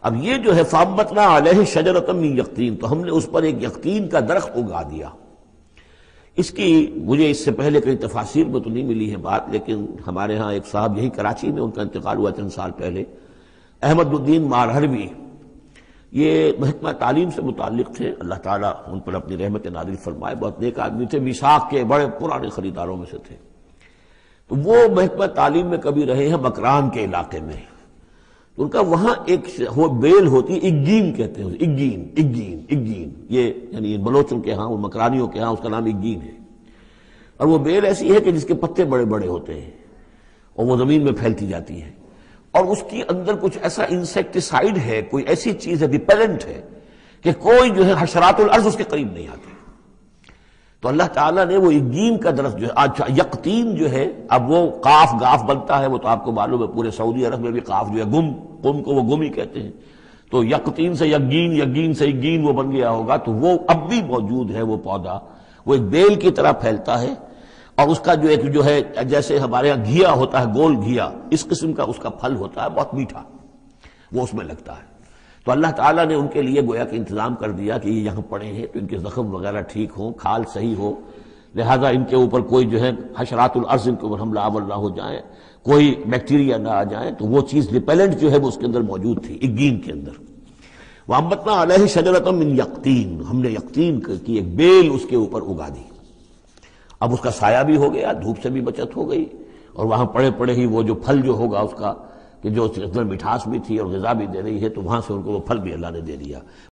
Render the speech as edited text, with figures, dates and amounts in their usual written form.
اب یہ جو ہے فَأَنبَتْنَا عَلَيْهِ شَجَرَةً مِّن يَقْطِين، تو ہم نے اس پر ایک یقطین کا درخت اگا دیا۔ اس کی مجھے اس سے پہلے کئی تفاسیر میں تو نہیں ملی ہے بات، لیکن ہمارے ہاں ایک صاحب یہی کراچی میں ان کا انتقال ہوا چند سال پہلے، احمد الدین مارہروی، یہ محکمہ تعلیم سے متعلق تھے، اللہ تعالیٰ ان پر اپنی رحمت نازل فرمائے، بہت نیک آدمی تھے، میثاق کے بڑے پرانے خریداروں میں سے تھے۔ تو وہ محکمہ تعلیم میں کبھی رہے ہیں مکران کے علاقے میں، ان کا وہاں ایک بیل ہوتی ہے، اگین کہتے ہیں، اگین، یہ یعنی بلوچوں کے ہاں، مکرانیوں کے ہاں اس کا نام اگین ہے، اور وہ بیل ایسی ہے کہ جس کے پتے بڑے بڑے ہوتے ہیں اور وہ زمین میں پھیلتی جاتی ہے، اور اس کی اندر کچھ ایسا انسیکٹیسائیڈ ہے، کوئی ایسی چیز ہے، ریپیلنٹ ہے کہ کوئی جو ہے حشرات الارض اس کے قریب نہیں آتے۔ تو اللہ تعالیٰ نے وہ اگین کا درخت جو ہے، اچھا یقطین جو ہے، اب وہ قاف گاف بنتا ہے، وہ تو آپ کو معلوم ہے پورے سعودی عرب میں بھی قاف جو ہے قم کو وہ گم ہی کہتے ہیں، تو یقطین سے یقین سے اگین وہ بن گیا ہوگا، تو وہ اب بھی موجود ہے، وہ پودا وہ ایک بیل کی طرح پھیلتا ہے، اور اس کا جو ایک جو ہے جیسے ہمارے یہاں گھیا ہوتا ہے، گول گھیا، اس قسم کا اس کا پھل ہوتا ہے، بہت میٹھا، وہ اس میں لگتا ہے۔ تو اللہ تعالیٰ نے ان کے لیے گویا کہ انتظام کر دیا کہ یہ یہاں پڑے ہیں تو ان کے زخم وغیرہ ٹھیک ہوں، کھال صحیح ہو، لہذا ان کے اوپر کوئی جو ہے حشرات الارض ان کے اوپر حملہ آور نہ ہو جائیں، کوئی بیکٹیریا نہ آ جائیں، تو وہ چیز ریپیلنٹ جو ہے وہ اس کے اندر موجود تھی اگین کے اندر۔ وَأَنبَتْنَا عَلَيْهِ شَجَرَةً مِّن يَقْطِين، ہم نے یقطین کی ایک بیل اس کے اوپر اگا دی، اب اس کا سایہ بھی ہو گیا، دھوپ سے بھی بچت ہو گئی، اور وہاں پڑے پڑے ہی وہ جو پھل جو ہوگا اس کا، کہ جو اس کے اندر مٹھاس بھی تھی اور غذا بھی دے رہی ہے، تو وہاں سے ان کو وہ پھل بھی اللہ نے دے دیا۔